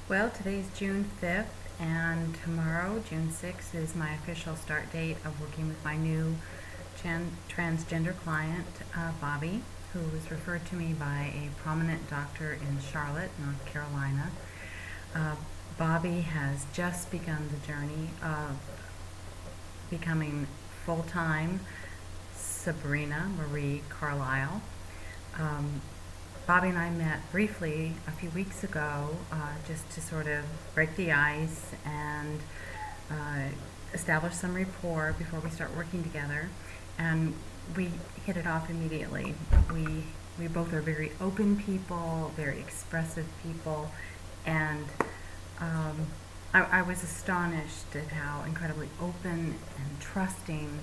Well, today's June 5th, and tomorrow, June 6th, is my official start date of working with my new transgender client, Bobby, who was referred to me by a prominent doctor in Charlotte, North Carolina. Uh, Bobby has just begun the journey of becoming full-time Sabrina Marie Carlisle. Um, Bobby and I met briefly a few weeks ago just to sort of break the ice and establish some rapport before we start working together. And we hit it off immediately. We both are very open people, very expressive people, and I was astonished at how incredibly open and trusting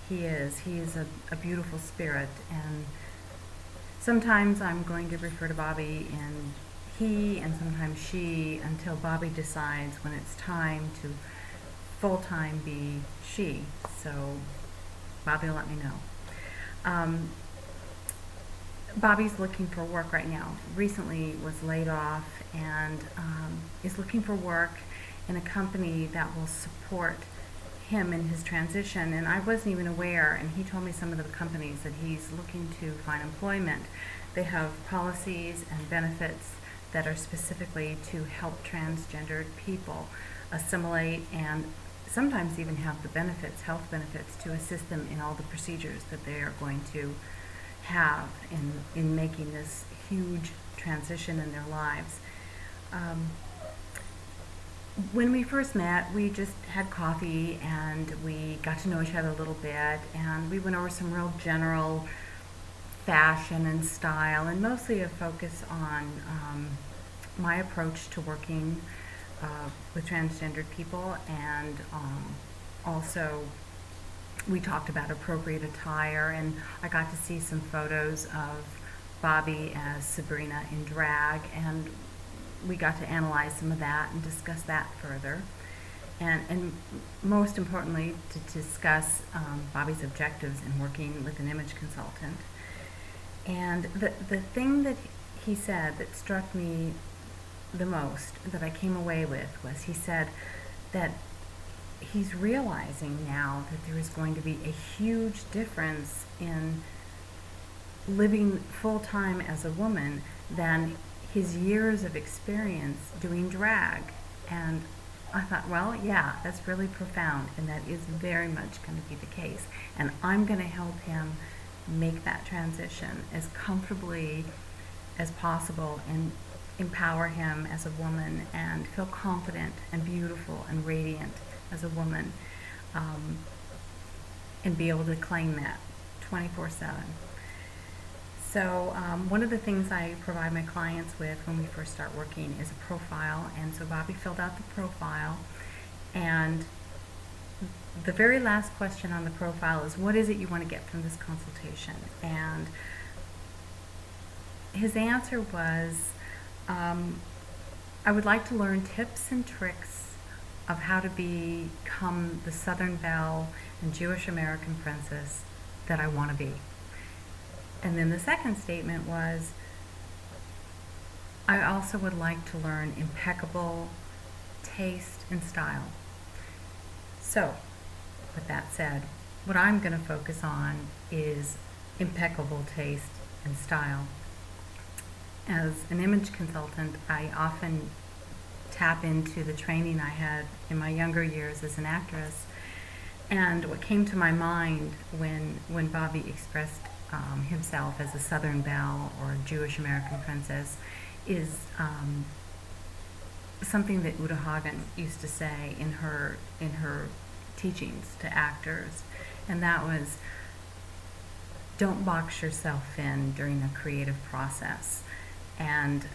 he is. He is a beautiful spirit, and sometimes I'm going to refer to Bobby in he and sometimes she until Bobby decides when it's time to full-time be she. So Bobby will let me know. Bobby's looking for work right now. Recently was laid off and is looking for work in a company that will support him in his transition, and I wasn't even aware, and he told me some of the companies that he's looking to find employment. They have policies and benefits that are specifically to help transgendered people assimilate and sometimes even have the benefits, health benefits, to assist them in all the procedures that they are going to have in making this huge transition in their lives. When we first met, we just had coffee and we got to know each other a little bit, and we went over some real general fashion and style, and mostly a focus on my approach to working with transgendered people, and also we talked about appropriate attire, and I got to see some photos of Bobby as Sabrina in drag, and we got to analyze some of that and discuss that further. And most importantly, to discuss Bobby's objectives in working with an image consultant. And the thing that he said that struck me the most, that I came away with, was he said that he's realizing now that there is going to be a huge difference in living full-time as a woman than his years of experience doing drag. And I thought, well, yeah, that's really profound, and that is very much going to be the case. And I'm going to help him make that transition as comfortably as possible and empower him as a woman and feel confident and beautiful and radiant as a woman, and be able to claim that 24/7. So one of the things I provide my clients with when we first start working is a profile, and so Bobby filled out the profile, and the very last question on the profile is, what is it you want to get from this consultation? And his answer was, I would like to learn tips and tricks of how to become the Southern Belle and Jewish American princess that I want to be. And then the second statement was, I also would like to learn impeccable taste and style. So, with that said, what I'm going to focus on is impeccable taste and style. As an image consultant, I often tap into the training I had in my younger years as an actress. And what came to my mind when Bobby expressed himself as a Southern Belle or a Jewish American princess is something that Uta Hagen used to say in her teachings to actors, and that was, don't box yourself in during the creative process, and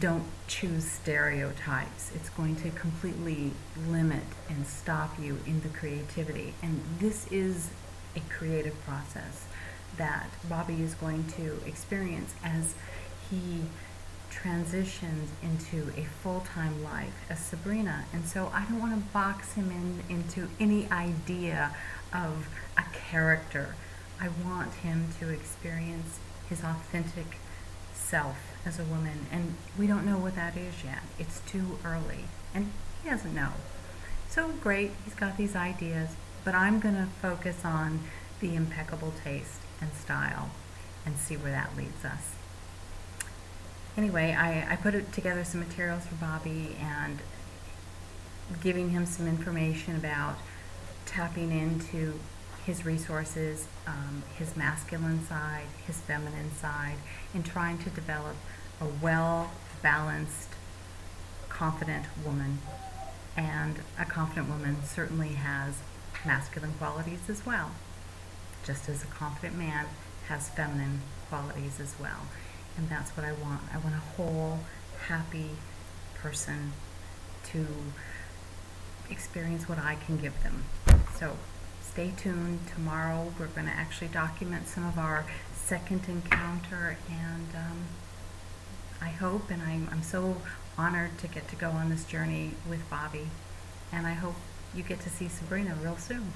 don't choose stereotypes. It's going to completely limit and stop you in the creativity. And this is a creative process that Bobby is going to experience as he transitions into a full-time life as Sabrina. And so I don't want to box him into any idea of a character. I want him to experience his authentic self as a woman, and we don't know what that is yet. It's too early, and he doesn't know. So great, he's got these ideas, but I'm going to focus on the impeccable taste and style and see where that leads us. Anyway, I put together some materials for Bobby and giving him some information about tapping into his resources, his masculine side, his feminine side, and trying to develop a well-balanced, confident woman. And a confident woman certainly has masculine qualities as well, just as a confident man has feminine qualities as well. And that's what I want. I want a whole, happy person to experience what I can give them. So stay tuned. Tomorrow we're going to actually document some of our second encounter, and I hope, and I'm so honored to get to go on this journey with Bobby, and I hope you get to see Sabrina real soon.